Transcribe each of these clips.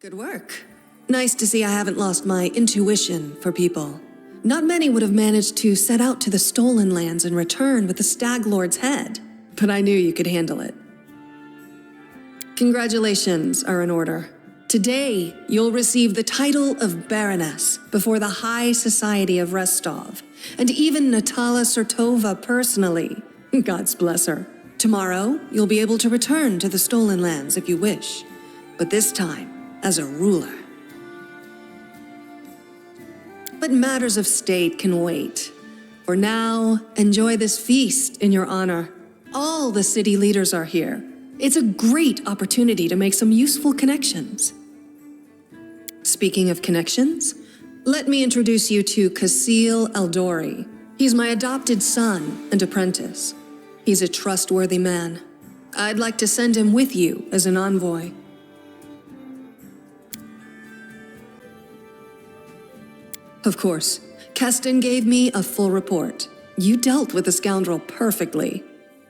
Good work. Nice to see I haven't lost my intuition for people. Not many would have managed to set out to the stolen lands and return with the Stag Lord's head, but I knew you could handle it. Congratulations are in order. Today, you'll receive the title of Baroness before the High Society of Rostov, and even Natala Sertova personally. God's bless her. Tomorrow, you'll be able to return to the stolen lands if you wish, but this time, as a ruler. But matters of state can wait. For now, enjoy this feast in your honor. All the city leaders are here. It's a great opportunity to make some useful connections. Speaking of connections, let me introduce you to Kasil Aldori. He's my adopted son and apprentice. He's a trustworthy man. I'd like to send him with you as an envoy. Of course, Keston gave me a full report. You dealt with the scoundrel perfectly.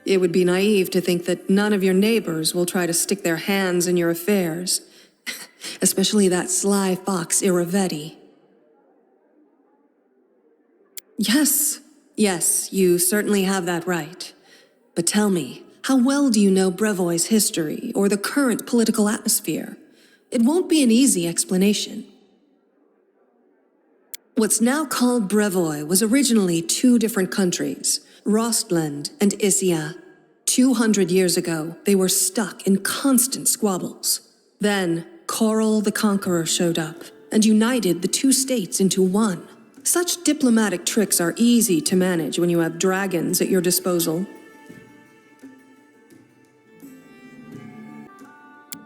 It would be naive to think that none of your neighbors will try to stick their hands in your affairs. Especially that sly fox Iravetti. Yes, you certainly have that right. But tell me, how well do you know Brevoy's history or the current political atmosphere? It won't be an easy explanation. What's now called Brevoy was originally two different countries, Rostland and Issia. 200 years ago, they were stuck in constant squabbles. Then, Coral the Conqueror showed up and united the two states into one. Such diplomatic tricks are easy to manage when you have dragons at your disposal.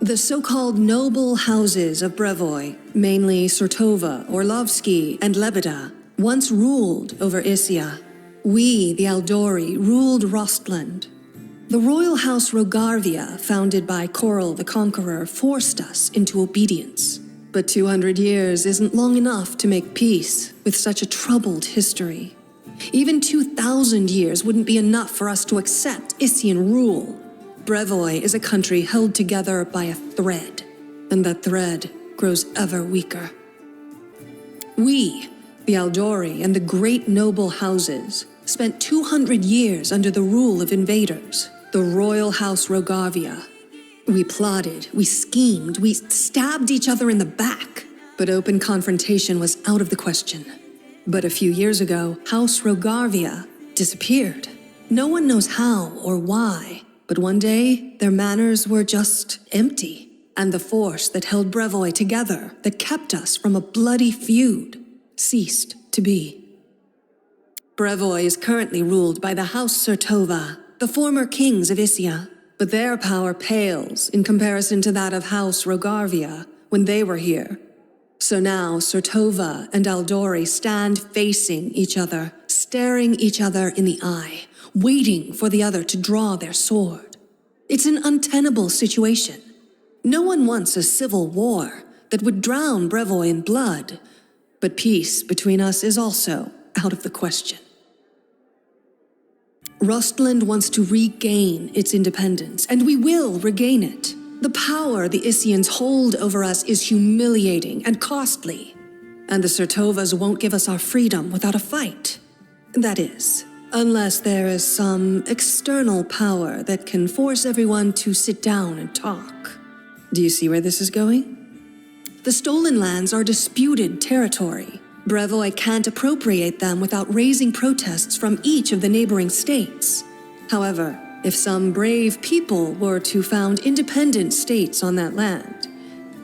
The so-called noble houses of Brevoy, mainly Sertova, Orlovsky, and Lebeda, once ruled over Issia. We, the Aldori, ruled Rostland. The royal house Rogarvia, founded by Coral the Conqueror, forced us into obedience. But 200 years isn't long enough to make peace with such a troubled history. Even 2,000 years wouldn't be enough for us to accept Issian rule. Brevoy is a country held together by a thread, and that thread grows ever weaker. We, the Aldori and the great noble houses, spent 200 years under the rule of invaders, the royal house Rogarvia. We plotted, we schemed, we stabbed each other in the back, but open confrontation was out of the question. But a few years ago, House Rogarvia disappeared. No one knows how or why. But one day, their manors were just empty, and the force that held Brevoy together, that kept us from a bloody feud, ceased to be. Brevoy is currently ruled by the House Sertova, the former kings of Issia, but their power pales in comparison to that of House Rogarvia when they were here. So now Sertova and Aldori stand facing each other, staring each other in the eye, waiting for the other to draw their sword. It's an untenable situation. No one wants a civil war that would drown Brevoy in blood, but peace between us is also out of the question. Rostland wants to regain its independence, and we will regain it. The power the Issians hold over us is humiliating and costly, and the Sertovas won't give us our freedom without a fight. That is, unless there is some external power that can force everyone to sit down and talk. Do you see where this is going? The stolen lands are disputed territory. Brevoy can't appropriate them without raising protests from each of the neighboring states. However, if some brave people were to found independent states on that land,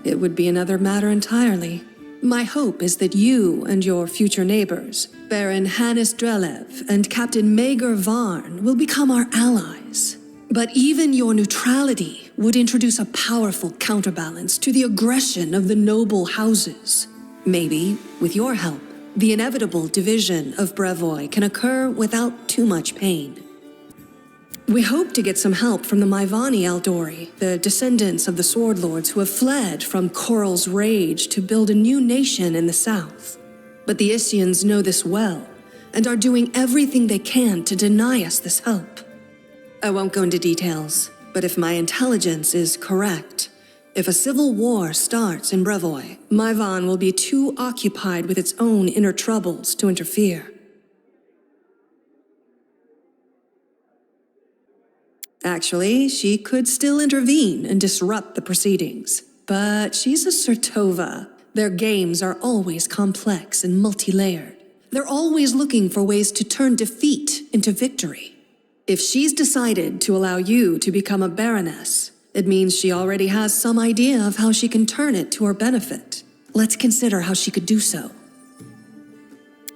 it would be another matter entirely. My hope is that you and your future neighbors, Baron Hannes Drelev and Captain Mager Varn, will become our allies. But even your neutrality would introduce a powerful counterbalance to the aggression of the noble houses. Maybe, with your help, the inevitable division of Brevoy can occur without too much pain. We hope to get some help from the Maivani Aldori, the descendants of the Sword Lords who have fled from Coral's rage to build a new nation in the south. But the Issians know this well, and are doing everything they can to deny us this help. I won't go into details, but if my intelligence is correct, If a civil war starts in Brevoy, Maivan will be too occupied with its own inner troubles to interfere. Actually, she could still intervene and disrupt the proceedings. But she's a Sertova. Their games are always complex and multi-layered. They're always looking for ways to turn defeat into victory. If she's decided to allow you to become a baroness, it means she already has some idea of how she can turn it to her benefit. Let's consider how she could do so.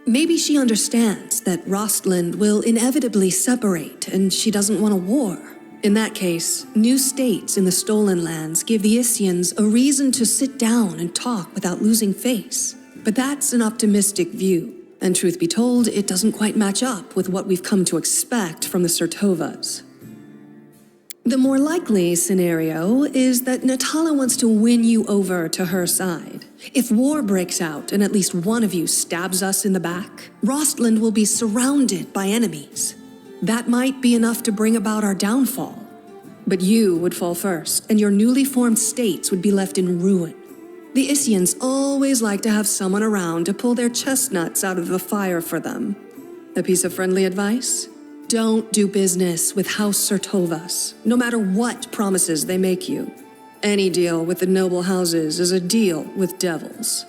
Maybe she understands that Rostland will inevitably separate and she doesn't want a war. In that case, new states in the stolen lands give the Isians a reason to sit down and talk without losing face. But that's an optimistic view, and truth be told, it doesn't quite match up with what we've come to expect from the Sertovas. The more likely scenario is that Natala wants to win you over to her side. If war breaks out and at least one of you stabs us in the back, Rostland will be surrounded by enemies. That might be enough to bring about our downfall. But you would fall first, and your newly formed states would be left in ruin. The Isians always like to have someone around to pull their chestnuts out of the fire for them. A piece of friendly advice? Don't do business with House Sertovas, no matter what promises they make you. Any deal with the noble houses is a deal with devils.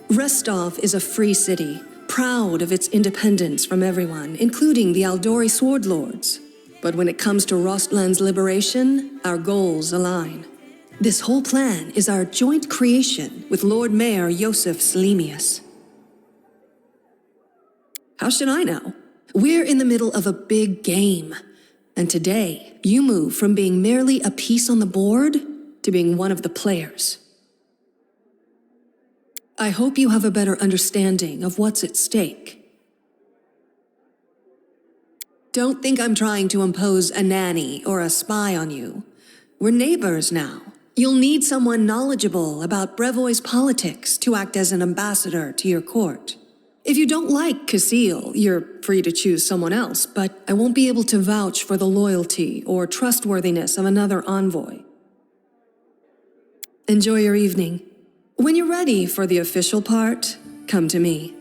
Restov is a free city, proud of its independence from everyone, including the Aldori Sword Lords. But when it comes to Rostland's liberation, our goals align. This whole plan is our joint creation with Lord Mayor Yosef Selimius. How should I know? We're in the middle of a big game, and today you move from being merely a piece on the board to being one of the players. I hope you have a better understanding of what's at stake. Don't think I'm trying to impose a nanny or a spy on you. We're neighbors now. You'll need someone knowledgeable about Brevoy's politics to act as an ambassador to your court. If you don't like Casil, you're free to choose someone else, but I won't be able to vouch for the loyalty or trustworthiness of another envoy. Enjoy your evening. When you're ready for the official part, come to me.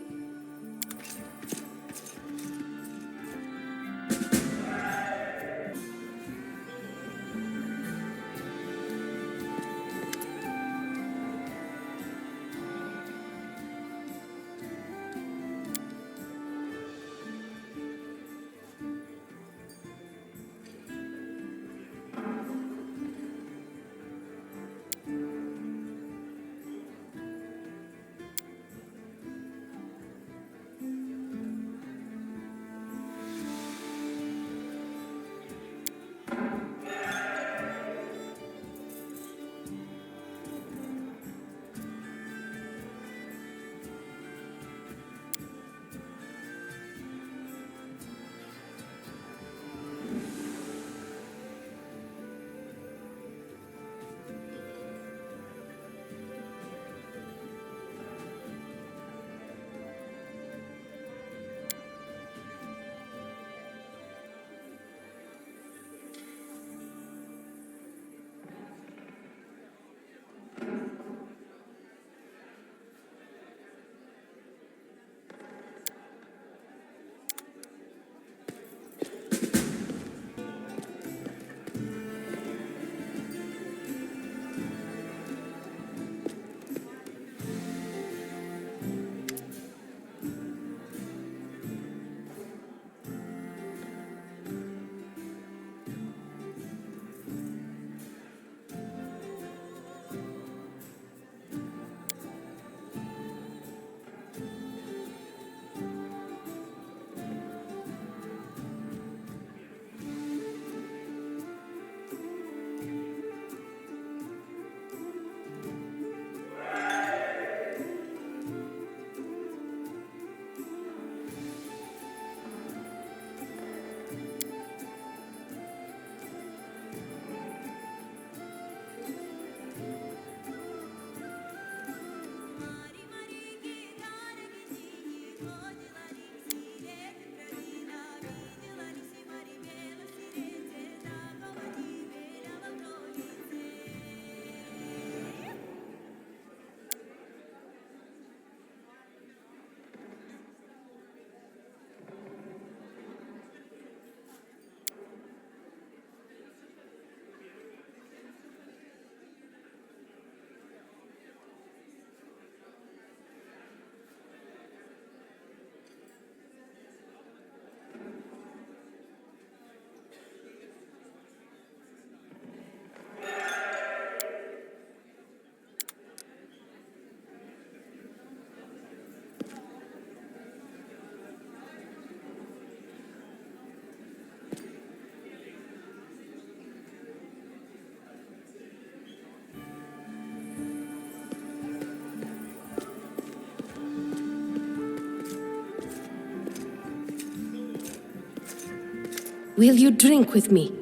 Will you drink with me?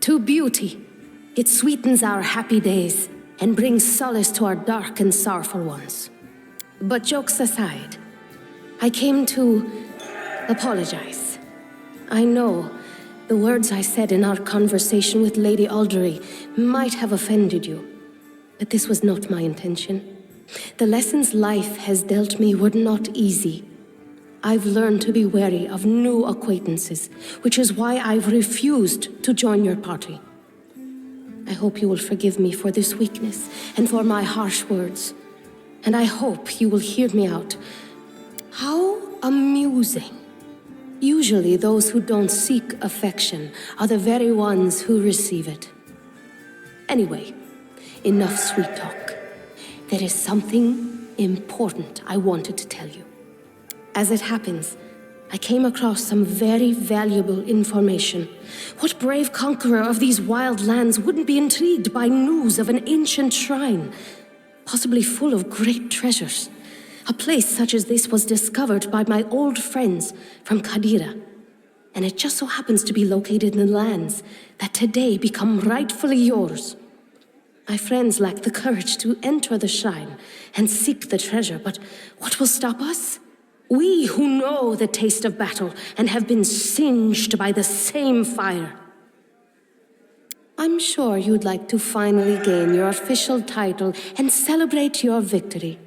To beauty. It sweetens our happy days and brings solace to our dark and sorrowful ones. But jokes aside, I came to apologize. I know the words I said in our conversation with Lady Aldery might have offended you, but this was not my intention. The lessons life has dealt me were not easy. I've learned to be wary of new acquaintances, which is why I've refused to join your party. I hope you will forgive me for this weakness and for my harsh words. And I hope you will hear me out. How amusing. Usually those who don't seek affection are the very ones who receive it. Anyway, enough sweet talk. There is something important I wanted to tell you. As it happens, I came across some very valuable information. What brave conqueror of these wild lands wouldn't be intrigued by news of an ancient shrine, possibly full of great treasures? A place such as this was discovered by my old friends from Kadira, and it just so happens to be located in the lands that today become rightfully yours. My friends lack the courage to enter the shrine and seek the treasure, but what will stop us? We who know the taste of battle and have been singed by the same fire. I'm sure you'd like to finally gain your official title and celebrate your victory.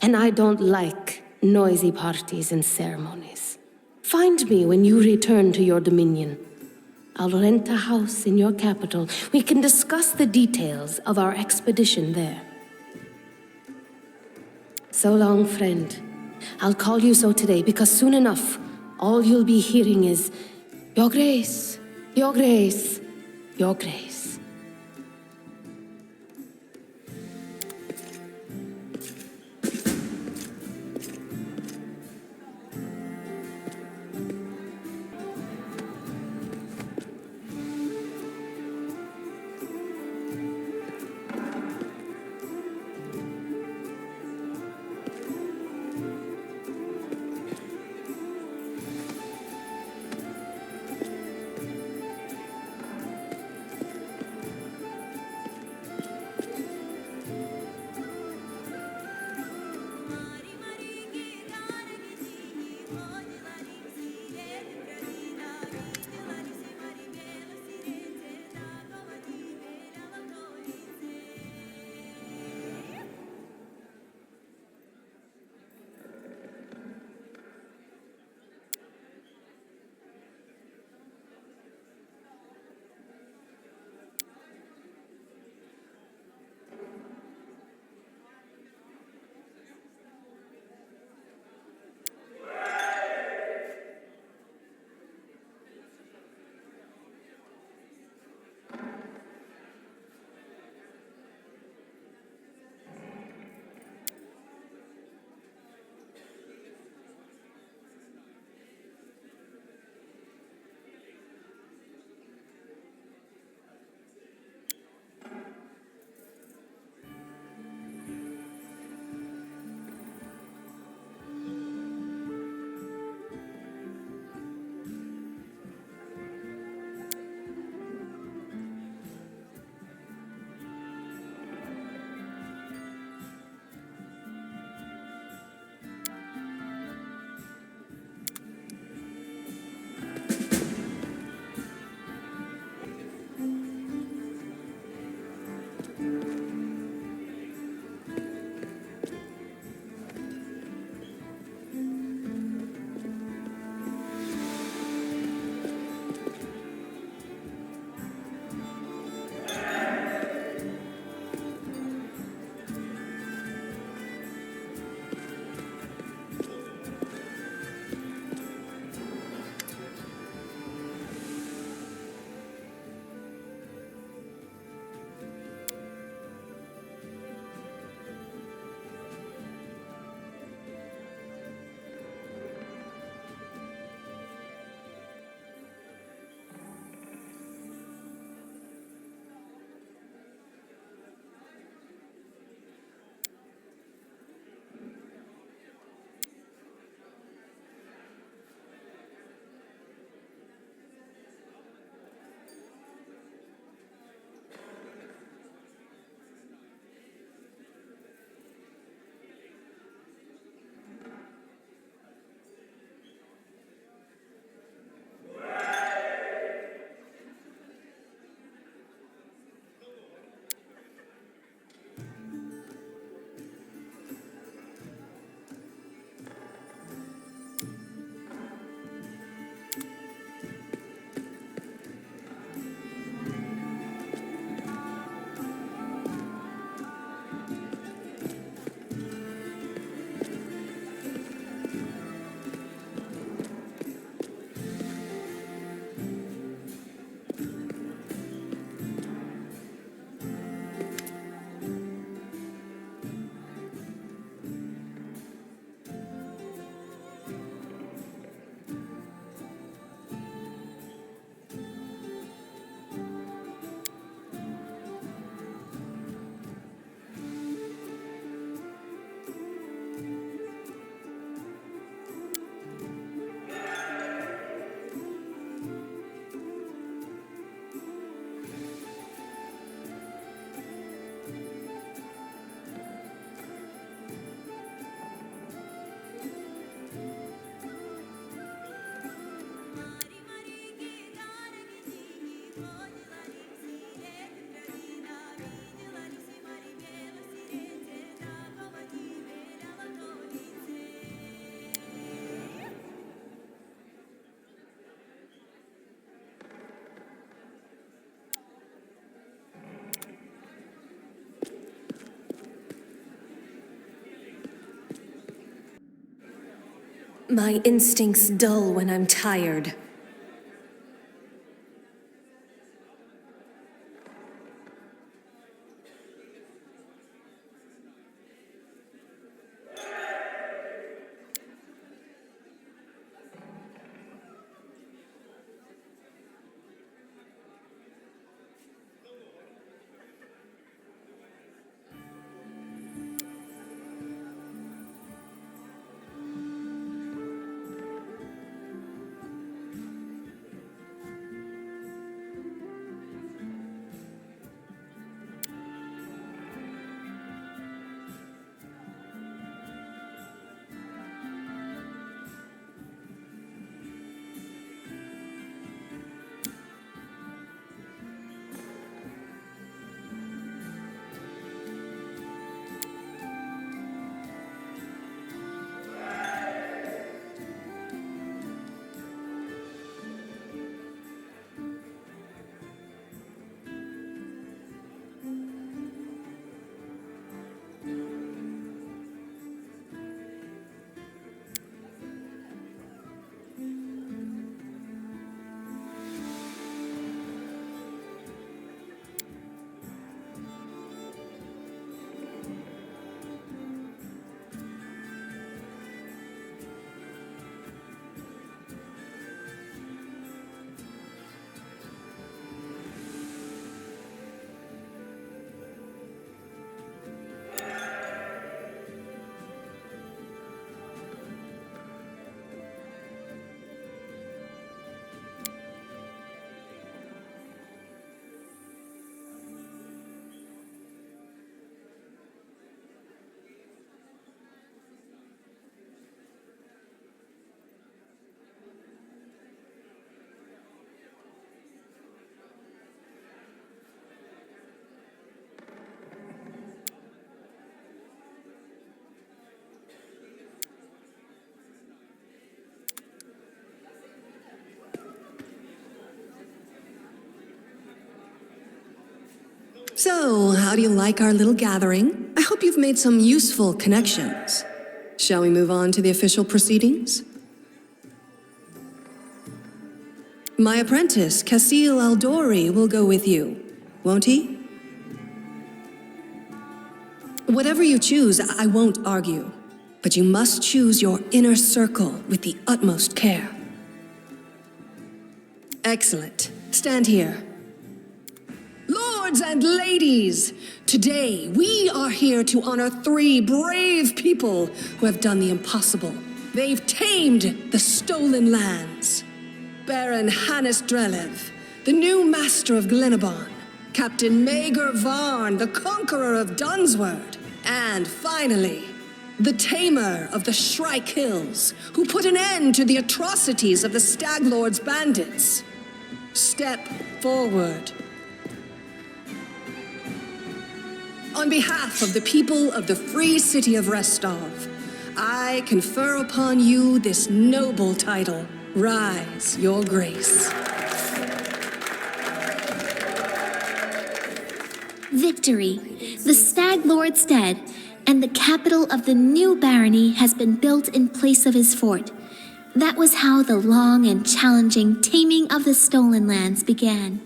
And I don't like noisy parties and ceremonies. Find me when you return to your dominion. I'll rent a house in your capital. We can discuss the details of our expedition there. So long, friend. I'll call you so today because soon enough, all you'll be hearing is, Your Grace, Your Grace, Your Grace. My instincts dull when I'm tired. So, how do you like our little gathering? I hope you've made some useful connections. Shall we move on to the official proceedings? My apprentice, Casil Aldori, will go with you, won't he? Whatever you choose, I won't argue. But you must choose your inner circle with the utmost care. Excellent. Stand here. Lords and ladies, today we are here to honor 3 brave people who have done the impossible. They've tamed the stolen lands. Baron Hannes Drelev, the new master of Glenabon, Captain Maegor Varn, the conqueror of Dunsword, and finally, the tamer of the Shrike Hills, who put an end to the atrocities of the Stag Lord's bandits. Step forward. On behalf of the people of the free city of Restov, I confer upon you this noble title. Rise, your grace. Victory! The Stag Lord's dead, and the capital of the new barony has been built in place of his fort. That was how the long and challenging taming of the stolen lands began.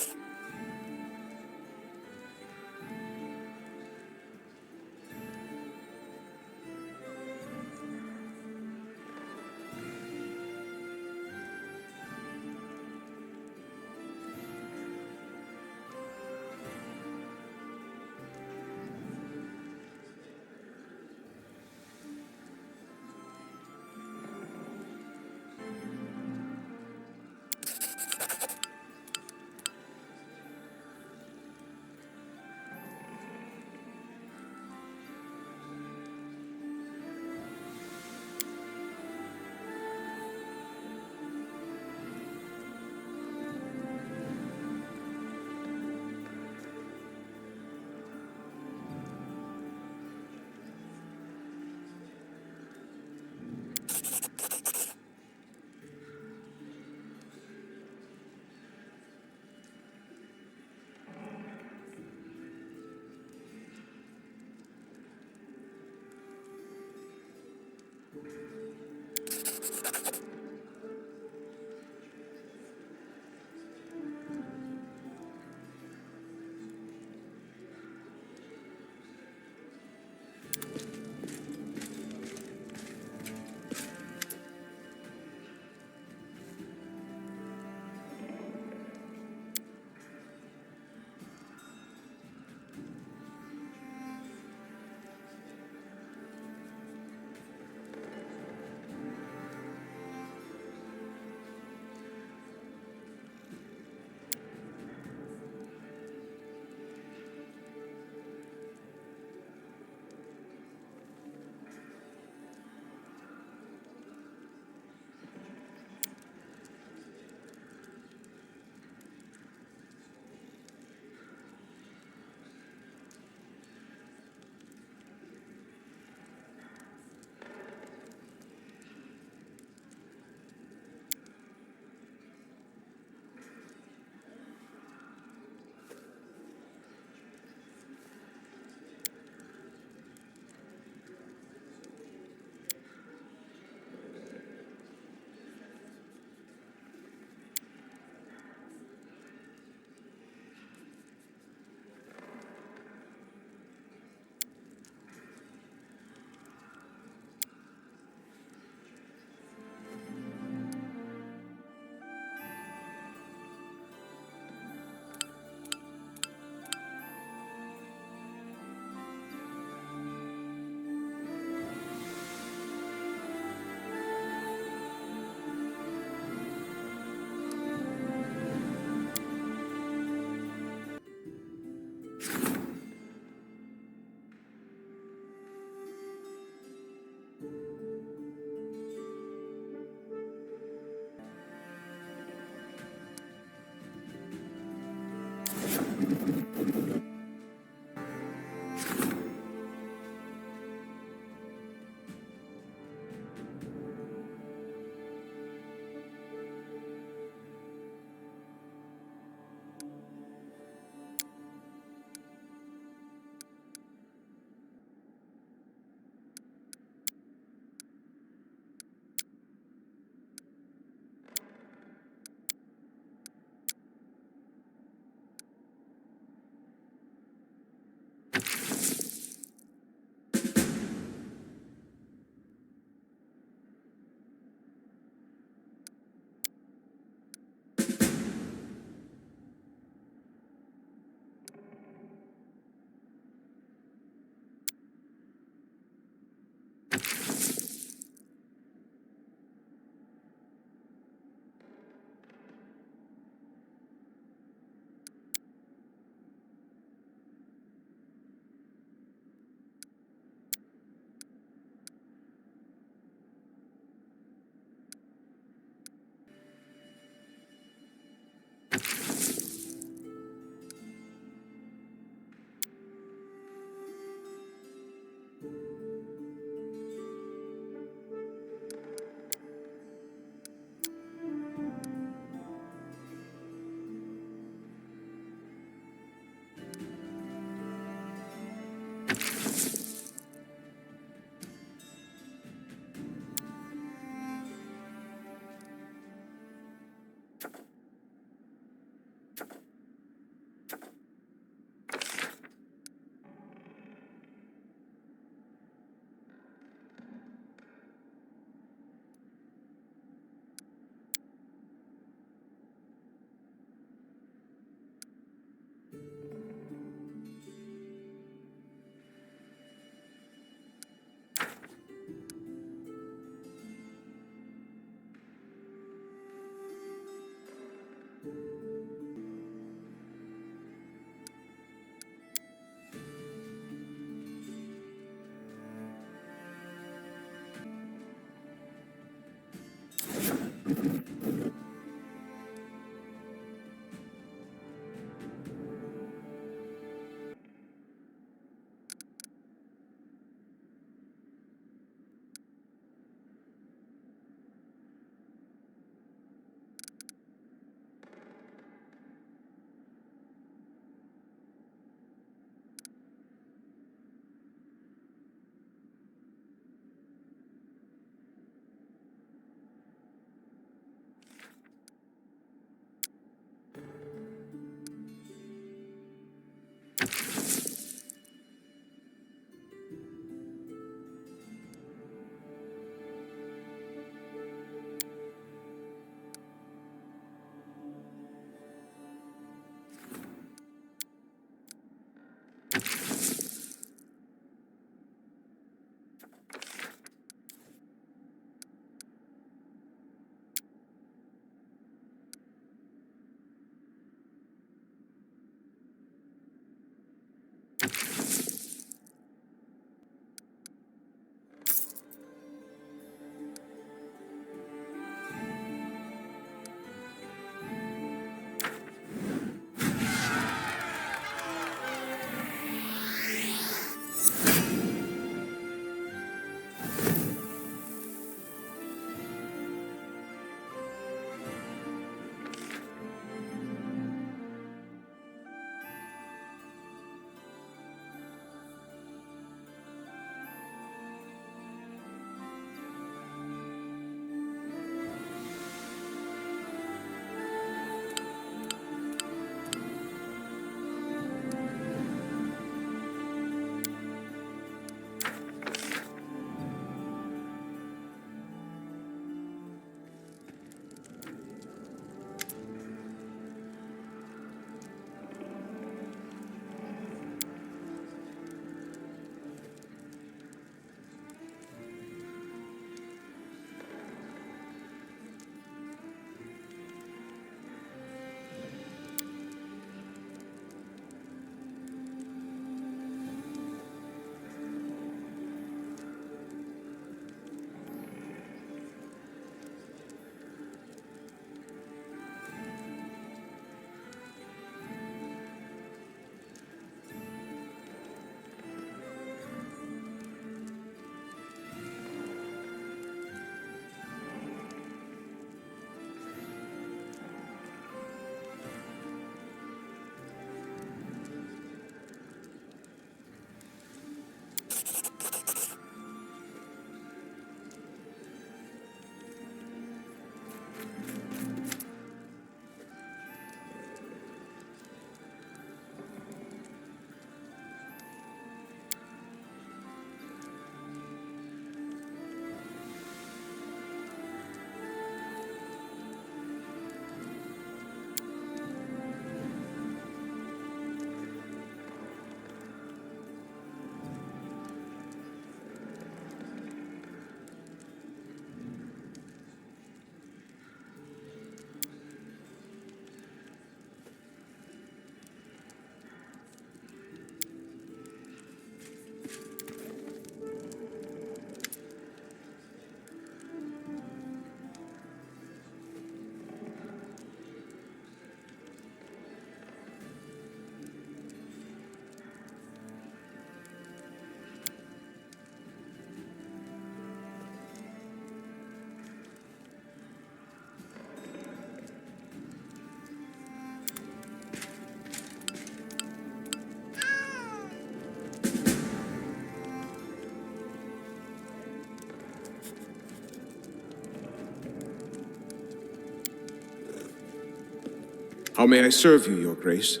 How may I serve you, Your Grace?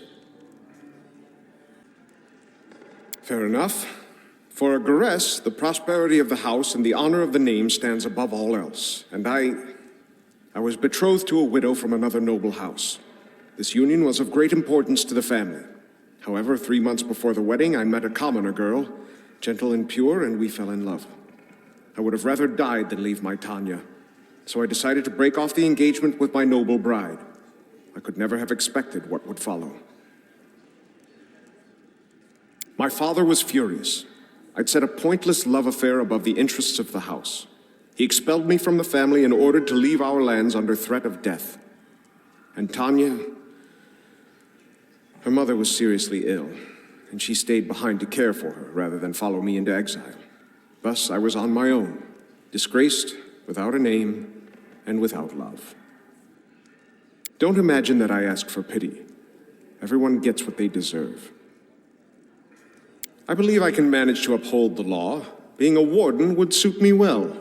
Fair enough. For a Garess, the prosperity of the house and the honor of the name stands above all else. And I was betrothed to a widow from another noble house. This union was of great importance to the family. However, 3 months before the wedding, I met a commoner girl, gentle and pure, and we fell in love. I would have rather died than leave my Tanya, so I decided to break off the engagement with my noble bride. I could never have expected what would follow. My father was furious. I'd set a pointless love affair above the interests of the house. He expelled me from the family and ordered to leave our lands under threat of death. And Tanya, her mother was seriously ill, and she stayed behind to care for her rather than follow me into exile. Thus, I was on my own, disgraced, without a name, and without love. Don't imagine that I ask for pity. Everyone gets what they deserve. I believe I can manage to uphold the law. Being a warden would suit me well.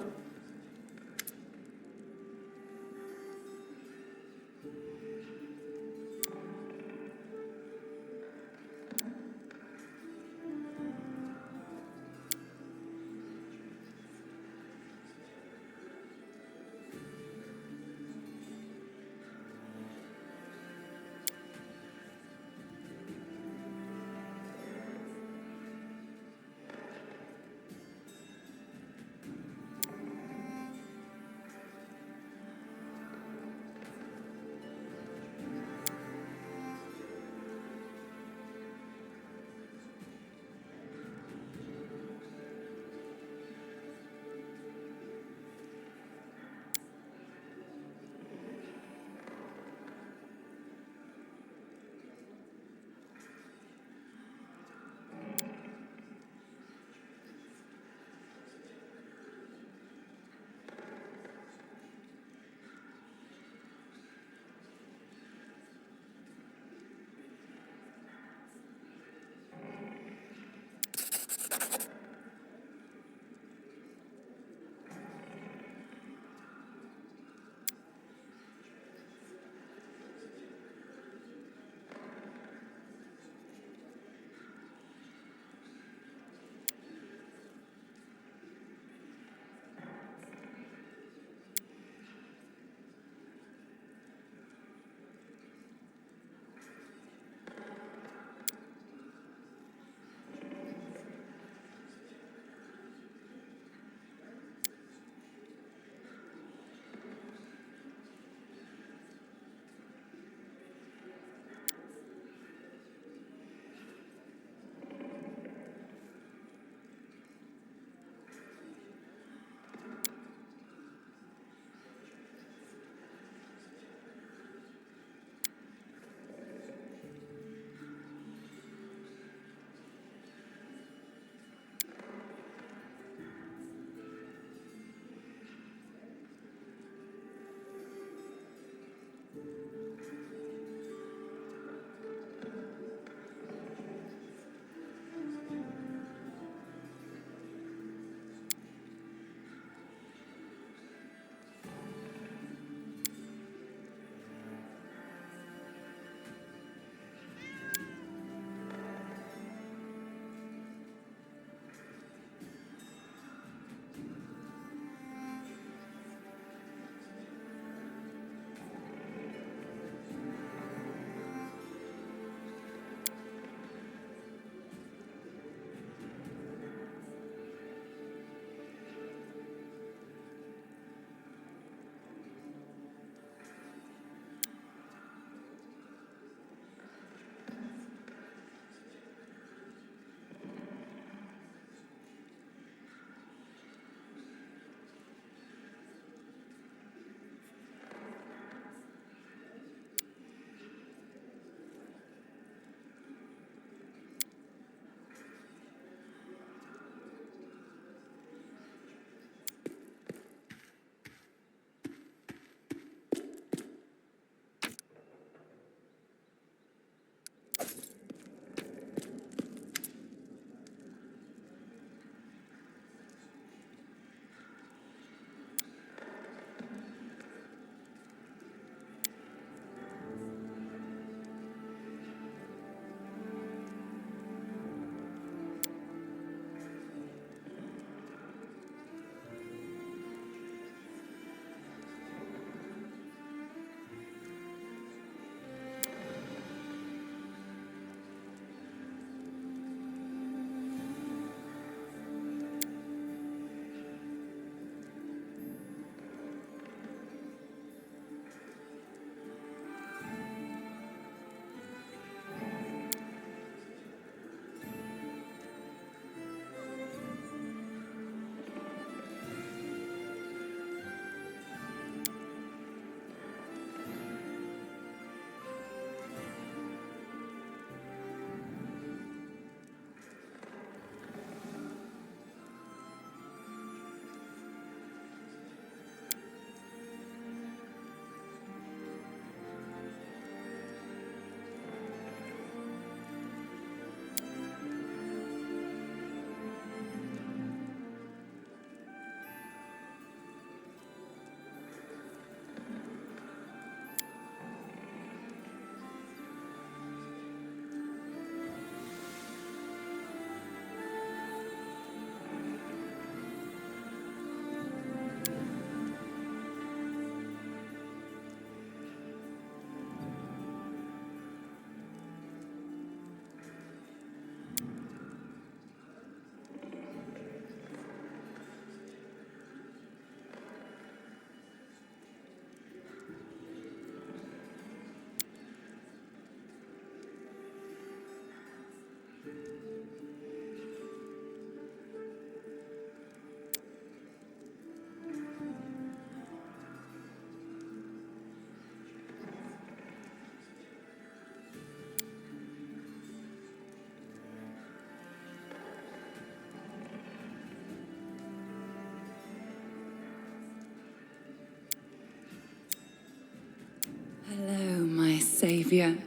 savior.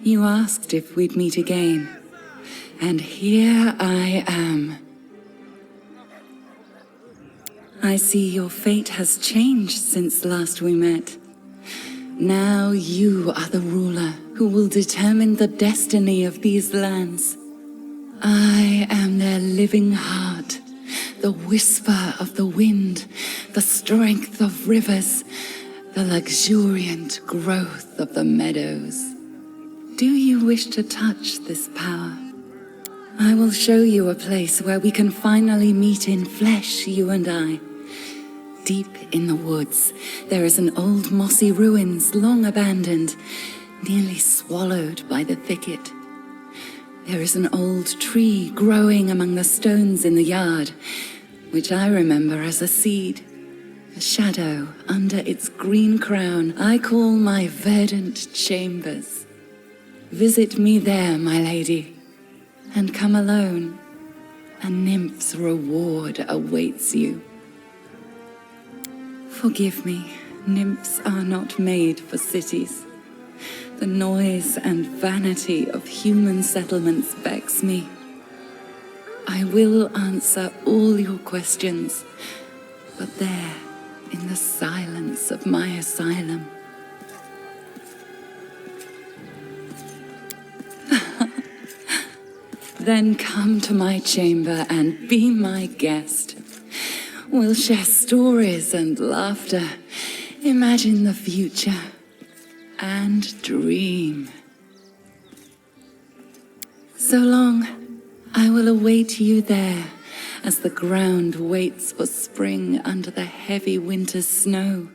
You asked if we'd meet again, and here I am. I see your fate has changed since last we met. Now you are the ruler who will determine the destiny of these lands. I am their living heart, the whisper of the wind, the strength of rivers, the luxuriant growth of the meadows. Do you wish to touch this power? I will show you a place where we can finally meet in flesh, you and I. Deep in the woods, there is an old mossy ruins long abandoned, nearly swallowed by the thicket. There is an old tree growing among the stones in the yard, which I remember as a seed. A shadow under its green crown I call my verdant chambers. Visit me there, my lady, and come alone. A nymph's reward awaits you. Forgive me, nymphs are not made for cities. The noise and vanity of human settlements vex me. I will answer all your questions, but there, in the silence of my asylum. Then come to my chamber and be my guest. We'll share stories and laughter, imagine the future, and dream. So long, I will await you there as the ground waits for spring under the heavy winter's snow.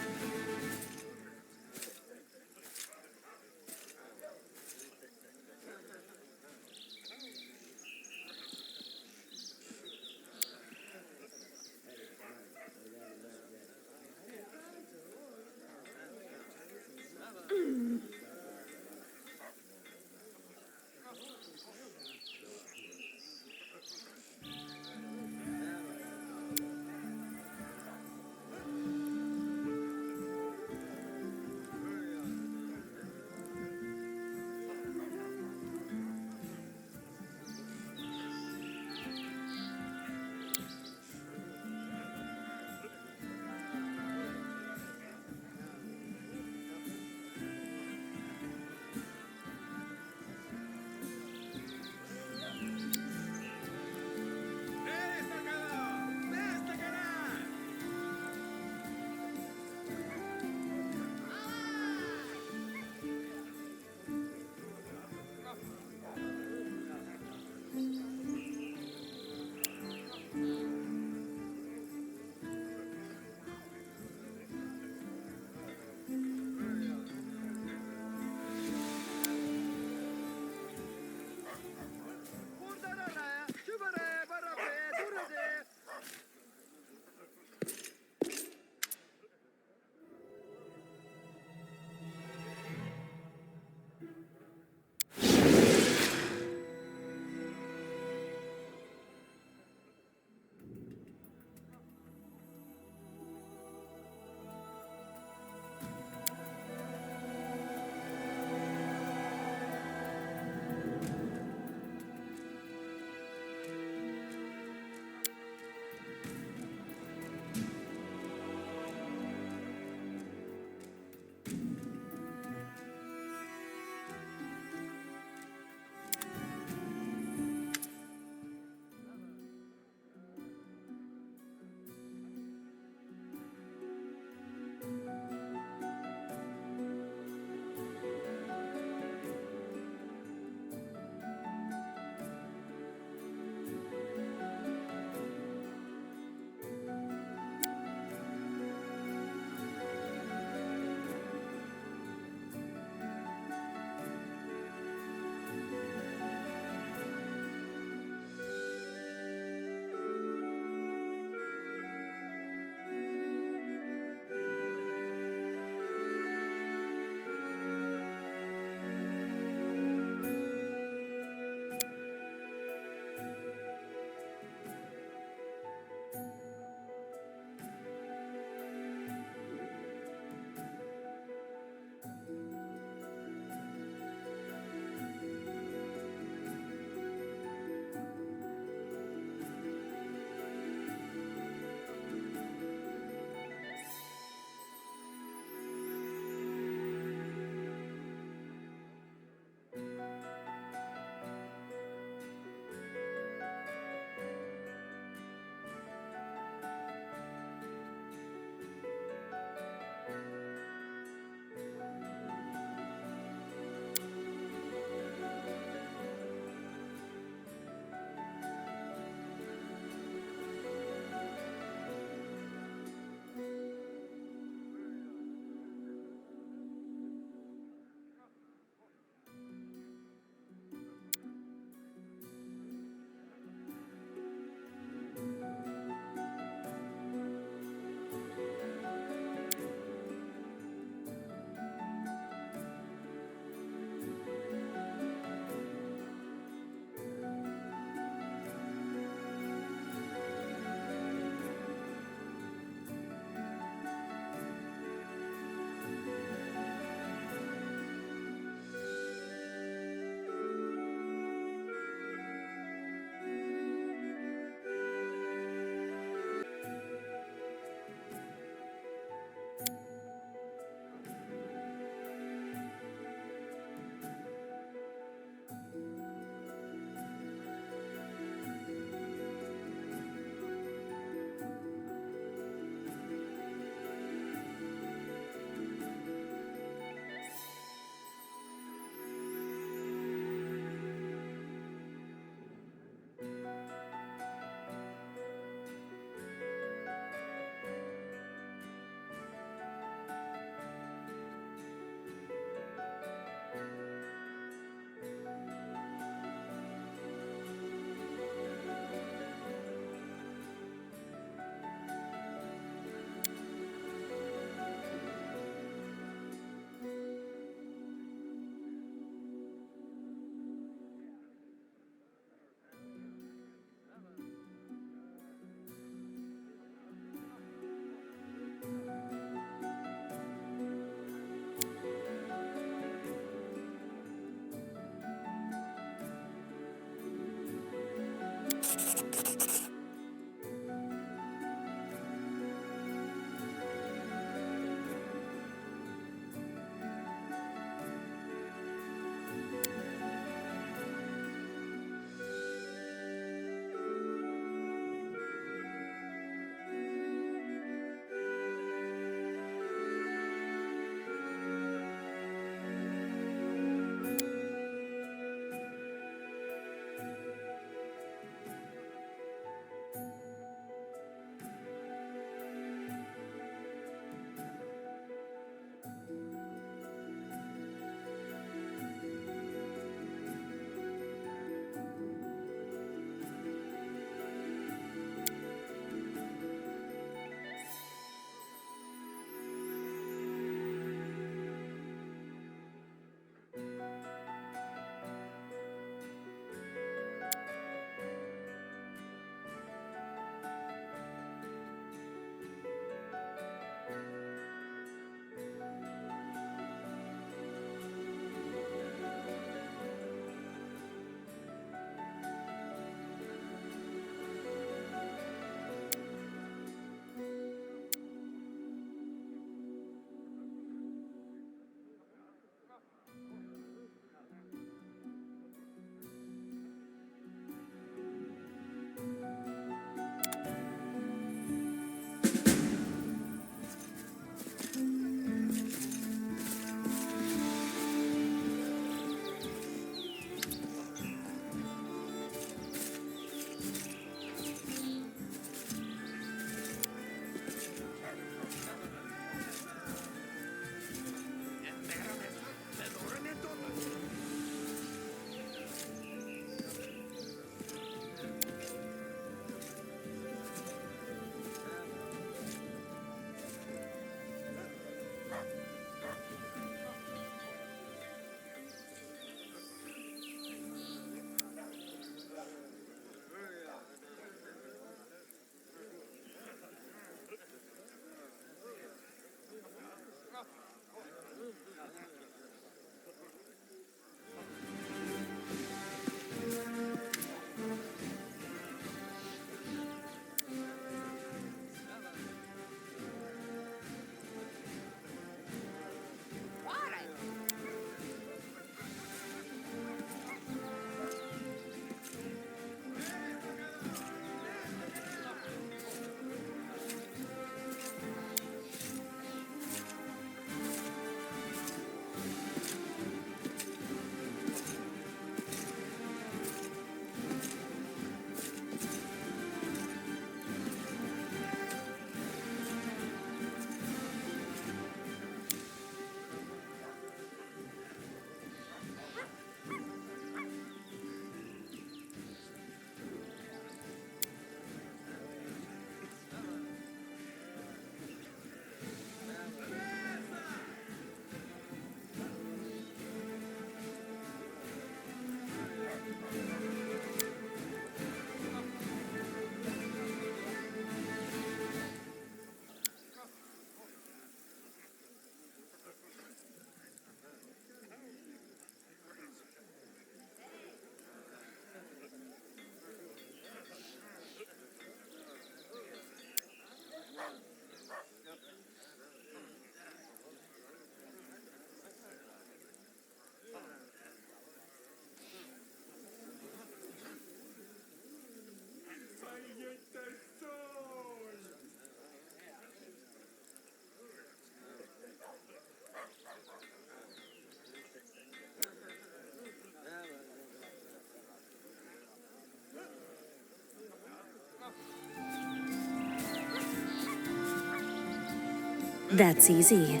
That's easy.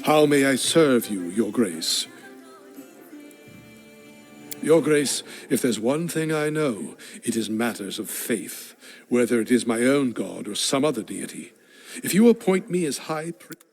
How may I serve you, Your Grace? Your Grace, if there's one thing I know, it is matters of faith, whether it is my own god or some other deity. If you appoint me as high priest...